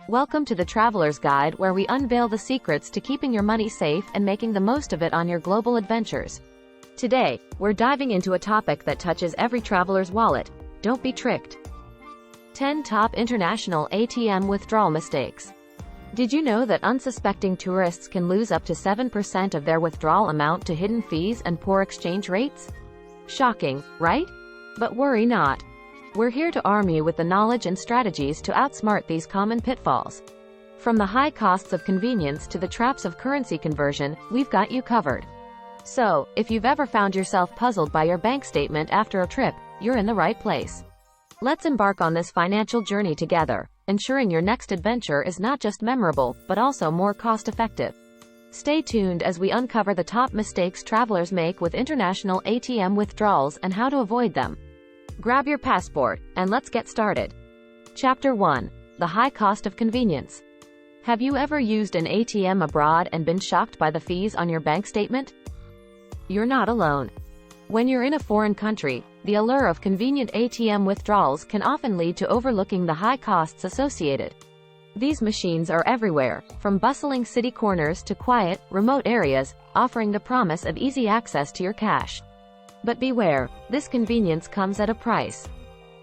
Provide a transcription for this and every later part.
Welcome to the Traveler's Guide, where we unveil the secrets to keeping your money safe and making the most of it on your global adventures. Today, we're diving into a topic that touches every traveler's wallet. Don't be tricked. 10 Top International ATM Withdrawal Mistakes. Did you know that unsuspecting tourists can lose up to 7% of their withdrawal amount to hidden fees and poor exchange rates? Shocking, right? But worry not. We're here to arm you with the knowledge and strategies to outsmart these common pitfalls. From the high costs of convenience to the traps of currency conversion, we've got you covered. So, if you've ever found yourself puzzled by your bank statement after a trip, you're in the right place. Let's embark on this financial journey together, ensuring your next adventure is not just memorable, but also more cost-effective. Stay tuned as we uncover the top mistakes travelers make with international ATM withdrawals and how to avoid them. Grab your passport, and let's get started. Chapter 1. The High Cost of Convenience. Have you ever used an ATM abroad and been shocked by the fees on your bank statement? You're not alone. When you're in a foreign country, the allure of convenient ATM withdrawals can often lead to overlooking the high costs associated. These machines are everywhere, from bustling city corners to quiet, remote areas, offering the promise of easy access to your cash. But beware, this convenience comes at a price.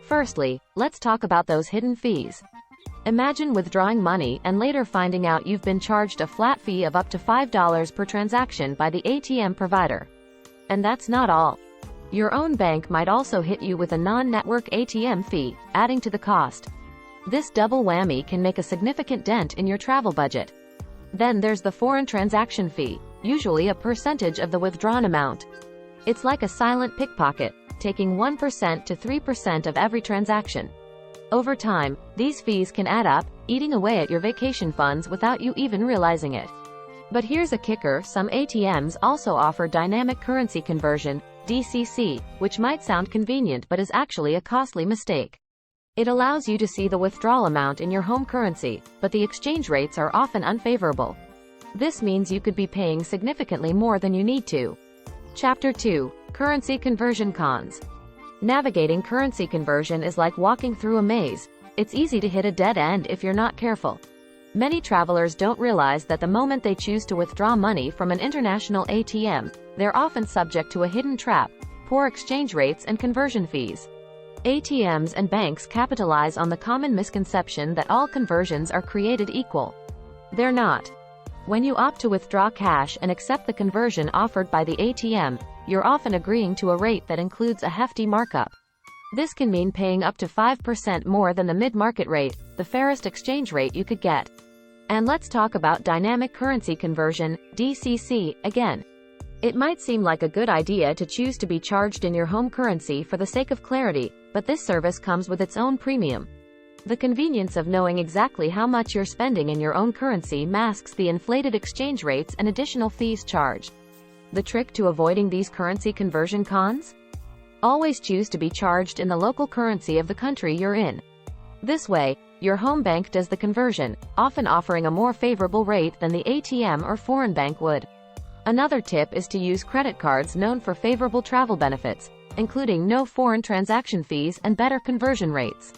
Firstly, let's talk about those hidden fees. Imagine withdrawing money and later finding out you've been charged a flat fee of up to $5 per transaction by the ATM provider. And that's not all. Your own bank might also hit you with a non-network ATM fee, adding to the cost. This double whammy can make a significant dent in your travel budget. Then there's the foreign transaction fee, usually a percentage of the withdrawn amount. It's like a silent pickpocket, taking 1% to 3% of every transaction. Over time, these fees can add up, eating away at your vacation funds without you even realizing it. But here's a kicker: some ATMs also offer dynamic currency conversion, DCC, which might sound convenient but is actually a costly mistake. It allows you to see the withdrawal amount in your home currency, but the exchange rates are often unfavorable. This means you could be paying significantly more than you need to. Chapter 2. Currency Conversion Cons. Navigating currency conversion is like walking through a maze. It's easy to hit a dead end if you're not careful. Many travelers don't realize that the moment they choose to withdraw money from an international ATM, they're often subject to a hidden trap: poor exchange rates and conversion fees. ATMs and banks capitalize on the common misconception that all conversions are created equal. They're not. When you opt to withdraw cash and accept the conversion offered by the ATM, you're often agreeing to a rate that includes a hefty markup. This can mean paying up to 5% more than the mid-market rate, the fairest exchange rate you could get. And let's talk about dynamic currency conversion, DCC, again. It might seem like a good idea to choose to be charged in your home currency for the sake of clarity, but this service comes with its own premium. The convenience of knowing exactly how much you're spending in your own currency masks the inflated exchange rates and additional fees charged. The trick to avoiding these currency conversion cons? Always choose to be charged in the local currency of the country you're in. This way, your home bank does the conversion, often offering a more favorable rate than the ATM or foreign bank would. Another tip is to use credit cards known for favorable travel benefits, including no foreign transaction fees and better conversion rates.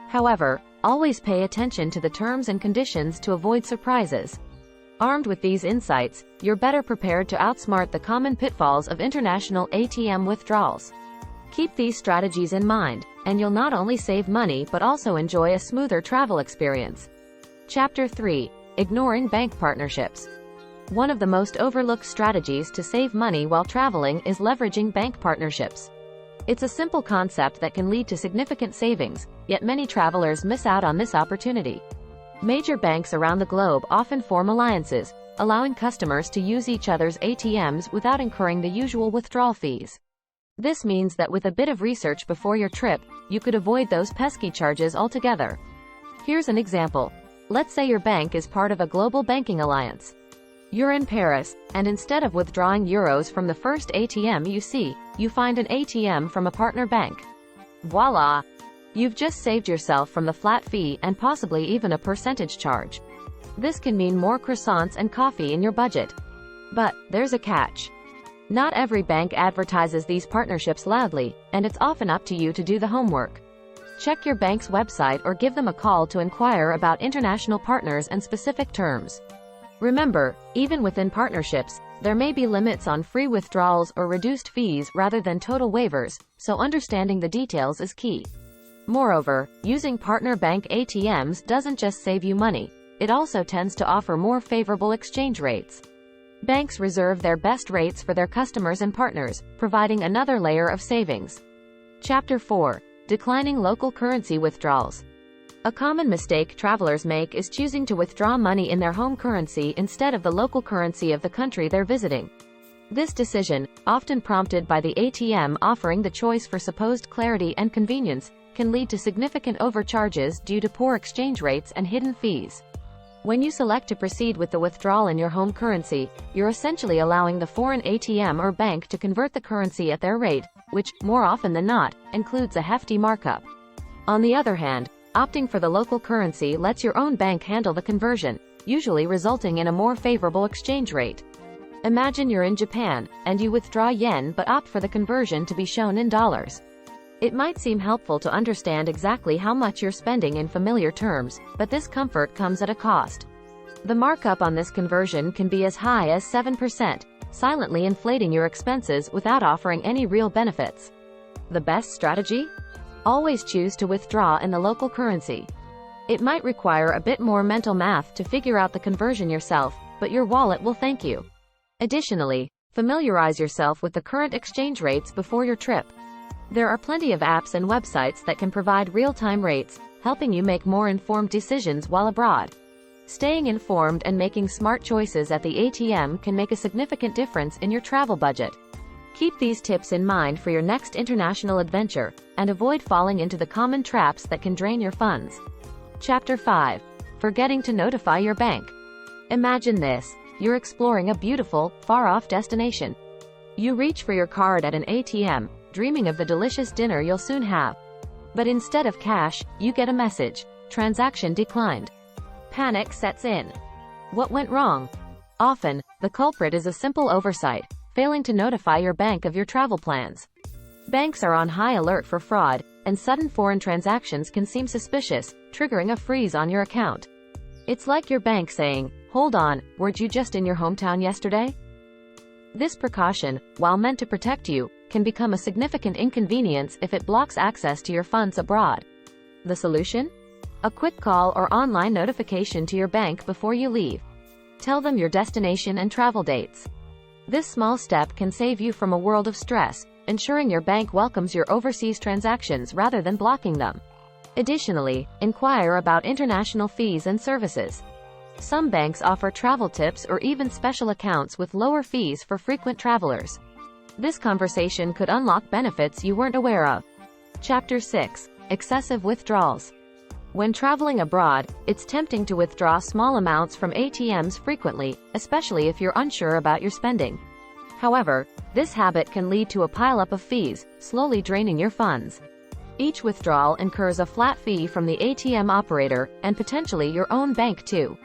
However, always pay attention to the terms and conditions to avoid surprises. Armed with these insights, you're better prepared to outsmart the common pitfalls of international ATM withdrawals. Keep these strategies in mind, and you'll not only save money but also enjoy a smoother travel experience. Chapter 3. Ignoring bank partnerships. One of the most overlooked strategies to save money while traveling is leveraging bank partnerships. It's a simple concept that can lead to significant savings, yet many travelers miss out on this opportunity. Major banks around the globe often form alliances, allowing customers to use each other's ATMs without incurring the usual withdrawal fees. This means that with a bit of research before your trip, you could avoid those pesky charges altogether. Here's an example. Let's say your bank is part of a global banking alliance. You're in Paris, and instead of withdrawing euros from the first ATM you see, you find an ATM from a partner bank. Voila! You've just saved yourself from the flat fee and possibly even a percentage charge. This can mean more croissants and coffee in your budget. But there's a catch. Not every bank advertises these partnerships loudly, and it's often up to you to do the homework. Check your bank's website or give them a call to inquire about international partners and specific terms. Remember, even within partnerships, there may be limits on free withdrawals or reduced fees rather than total waivers, so understanding the details is key. Moreover, using partner bank ATMs doesn't just save you money, it also tends to offer more favorable exchange rates. Banks reserve their best rates for their customers and partners, providing another layer of savings. Chapter 4. Declining local currency withdrawals. A common mistake travelers make is choosing to withdraw money in their home currency instead of the local currency of the country they're visiting. This decision, often prompted by the ATM offering the choice for supposed clarity and convenience, can lead to significant overcharges due to poor exchange rates and hidden fees. When you select to proceed with the withdrawal in your home currency, you're essentially allowing the foreign ATM or bank to convert the currency at their rate, which, more often than not, includes a hefty markup. On the other hand, opting for the local currency lets your own bank handle the conversion, usually resulting in a more favorable exchange rate. Imagine you're in Japan, and you withdraw yen but opt for the conversion to be shown in dollars. It might seem helpful to understand exactly how much you're spending in familiar terms, but this comfort comes at a cost. The markup on this conversion can be as high as 7%, silently inflating your expenses without offering any real benefits. The best strategy? Always choose to withdraw in the local currency. It might require a bit more mental math to figure out the conversion yourself, but your wallet will thank you. Additionally, familiarize yourself with the current exchange rates before your trip. There are plenty of apps and websites that can provide real-time rates, helping you make more informed decisions while abroad. Staying informed and making smart choices at the ATM can make a significant difference in your travel budget. Keep these tips in mind for your next international adventure, and avoid falling into the common traps that can drain your funds. Chapter 5. Forgetting to notify your bank. Imagine this. You're exploring a beautiful, far-off destination. You reach for your card at an ATM, dreaming of the delicious dinner you'll soon have. But instead of cash, you get a message. Transaction declined. Panic sets in. What went wrong? Often, the culprit is a simple oversight, failing to notify your bank of your travel plans. Banks are on high alert for fraud, and sudden foreign transactions can seem suspicious, triggering a freeze on your account. It's like your bank saying, "Hold on, weren't you just in your hometown yesterday?" This precaution, while meant to protect you, can become a significant inconvenience if it blocks access to your funds abroad. The solution? A quick call or online notification to your bank before you leave. Tell them your destination and travel dates. This small step can save you from a world of stress, ensuring your bank welcomes your overseas transactions rather than blocking them. Additionally, inquire about international fees and services. Some banks offer travel tips or even special accounts with lower fees for frequent travelers. This conversation could unlock benefits you weren't aware of. Chapter 6. Excessive withdrawals. When traveling abroad, it's tempting to withdraw small amounts from ATMs frequently, especially if you're unsure about your spending. However, this habit can lead to a pileup of fees, slowly draining your funds. Each withdrawal incurs a flat fee from the ATM operator, and potentially your own bank too.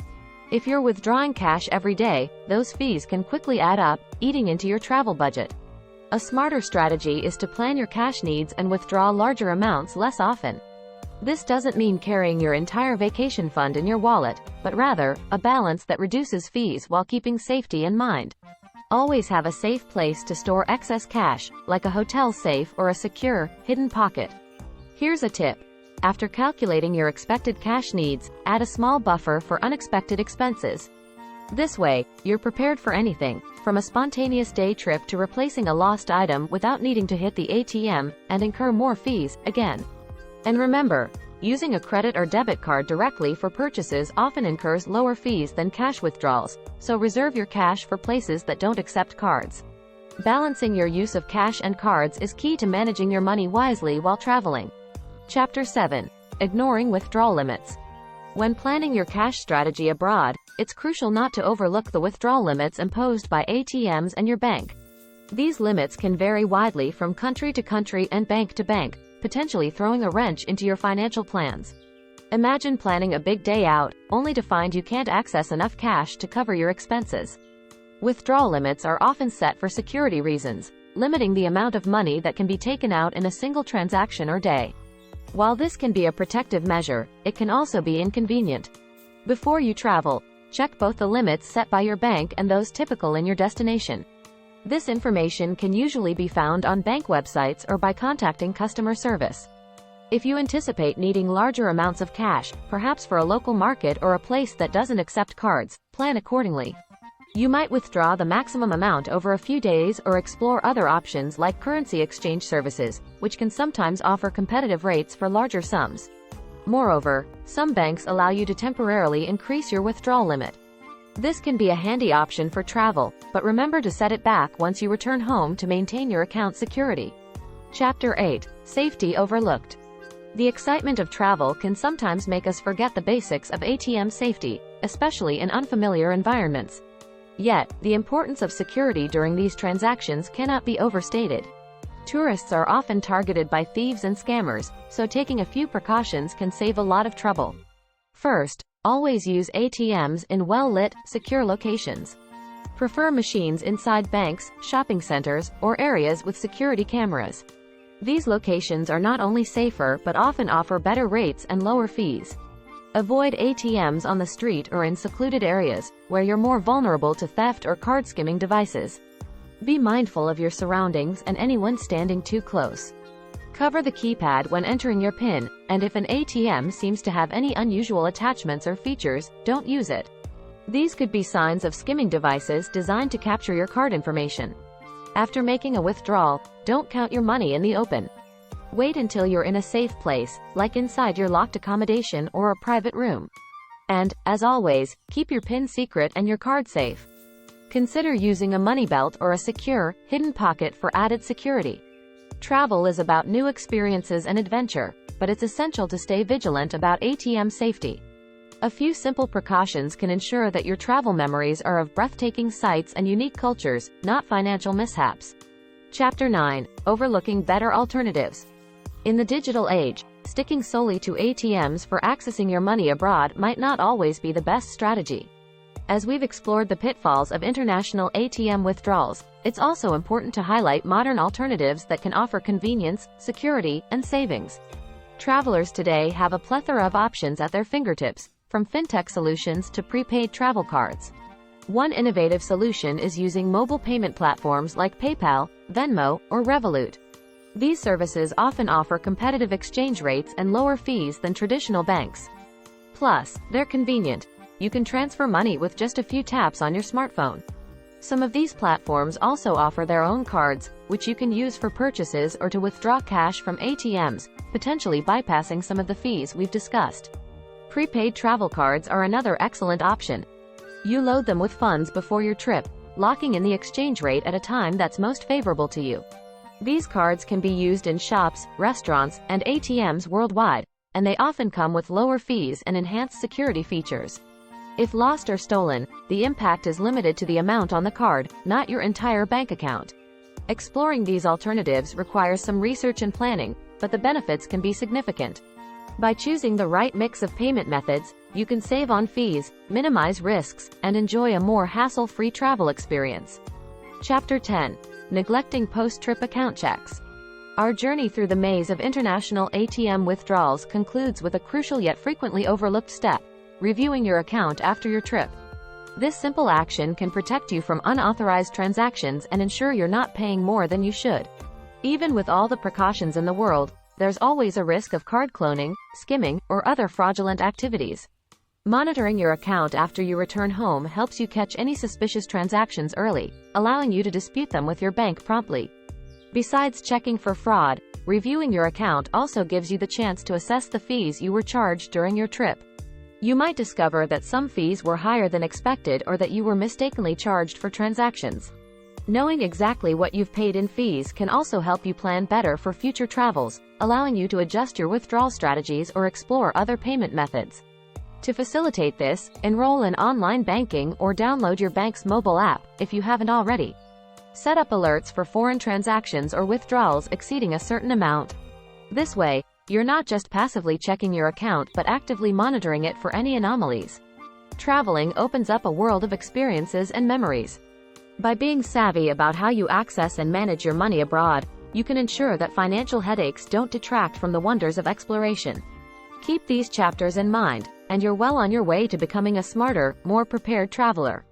If you're withdrawing cash every day, those fees can quickly add up, eating into your travel budget. A smarter strategy is to plan your cash needs and withdraw larger amounts less often. This doesn't mean carrying your entire vacation fund in your wallet, but rather, a balance that reduces fees while keeping safety in mind. Always have a safe place to store excess cash, like a hotel safe or a secure, hidden pocket. Here's a tip. After calculating your expected cash needs, add a small buffer for unexpected expenses. This way, you're prepared for anything, from a spontaneous day trip to replacing a lost item without needing to hit the ATM and incur more fees, again. And remember, using a credit or debit card directly for purchases often incurs lower fees than cash withdrawals, so reserve your cash for places that don't accept cards. Balancing your use of cash and cards is key to managing your money wisely while traveling. Chapter 7. Ignoring withdrawal limits. When planning your cash strategy abroad, it's crucial not to overlook the withdrawal limits imposed by ATMs and your bank. These limits can vary widely from country to country and bank to bank, potentially throwing a wrench into your financial plans. Imagine planning a big day out, only to find you can't access enough cash to cover your expenses. Withdrawal limits are often set for security reasons, limiting the amount of money that can be taken out in a single transaction or day. While this can be a protective measure, it can also be inconvenient. Before you travel, check both the limits set by your bank and those typical in your destination. This information can usually be found on bank websites or by contacting customer service. If you anticipate needing larger amounts of cash, perhaps for a local market or a place that doesn't accept cards, plan accordingly. You might withdraw the maximum amount over a few days or explore other options like currency exchange services, which can sometimes offer competitive rates for larger sums. Moreover, some banks allow you to temporarily increase your withdrawal limit. This can be a handy option for travel, but remember to set it back once you return home to maintain your account security. Chapter 8. Safety Overlooked. The excitement of travel can sometimes make us forget the basics of ATM safety, especially in unfamiliar environments. Yet, the importance of security during these transactions cannot be overstated. Tourists are often targeted by thieves and scammers, so taking a few precautions can save a lot of trouble. First, always use ATMs in well-lit, secure locations. Prefer machines inside banks, shopping centers, or areas with security cameras. These locations are not only safer but often offer better rates and lower fees. Avoid ATMs on the street or in secluded areas, where you're more vulnerable to theft or card skimming devices. Be mindful of your surroundings and anyone standing too close. Cover the keypad when entering your PIN, and if an ATM seems to have any unusual attachments or features, don't use it. These could be signs of skimming devices designed to capture your card information. After making a withdrawal, don't count your money in the open. Wait until you're in a safe place, like inside your locked accommodation or a private room. And, as always, keep your PIN secret and your card safe. Consider using a money belt or a secure, hidden pocket for added security. Travel is about new experiences and adventure, but it's essential to stay vigilant about ATM safety. A few simple precautions can ensure that your travel memories are of breathtaking sights and unique cultures, not financial mishaps. Chapter 9. Overlooking better alternatives. In the digital age, sticking solely to ATMs for accessing your money abroad might not always be the best strategy. As we've explored the pitfalls of international ATM withdrawals, it's also important to highlight modern alternatives that can offer convenience, security, and savings. Travelers today have a plethora of options at their fingertips, from fintech solutions to prepaid travel cards. One innovative solution is using mobile payment platforms like PayPal, Venmo, or Revolut. These services often offer competitive exchange rates and lower fees than traditional banks. Plus, they're convenient. You can transfer money with just a few taps on your smartphone. Some of these platforms also offer their own cards, which you can use for purchases or to withdraw cash from ATMs, potentially bypassing some of the fees we've discussed. Prepaid travel cards are another excellent option. You load them with funds before your trip, locking in the exchange rate at a time that's most favorable to you. These cards can be used in shops, restaurants, and ATMs worldwide, and they often come with lower fees and enhanced security features. If lost or stolen, the impact is limited to the amount on the card, not your entire bank account. Exploring these alternatives requires some research and planning, but the benefits can be significant. By choosing the right mix of payment methods, you can save on fees, minimize risks, and enjoy a more hassle-free travel experience. Chapter 10. Neglecting post-trip account checks. Our journey through the maze of international ATM withdrawals concludes with a crucial yet frequently overlooked step: reviewing your account after your trip. This simple action can protect you from unauthorized transactions and ensure you're not paying more than you should. Even with all the precautions in the world, there's always a risk of card cloning, skimming, or other fraudulent activities. Monitoring your account after you return home helps you catch any suspicious transactions early, allowing you to dispute them with your bank promptly. Besides checking for fraud, reviewing your account also gives you the chance to assess the fees you were charged during your trip. You might discover that some fees were higher than expected or that you were mistakenly charged for transactions. Knowing exactly what you've paid in fees can also help you plan better for future travels, allowing you to adjust your withdrawal strategies or explore other payment methods. To facilitate this, enroll in online banking or download your bank's mobile app, if you haven't already. Set up alerts for foreign transactions or withdrawals exceeding a certain amount. This way, you're not just passively checking your account but actively monitoring it for any anomalies. Traveling opens up a world of experiences and memories. By being savvy about how you access and manage your money abroad, you can ensure that financial headaches don't detract from the wonders of exploration. Keep these chapters in mind, and you're well on your way to becoming a smarter, more prepared traveler.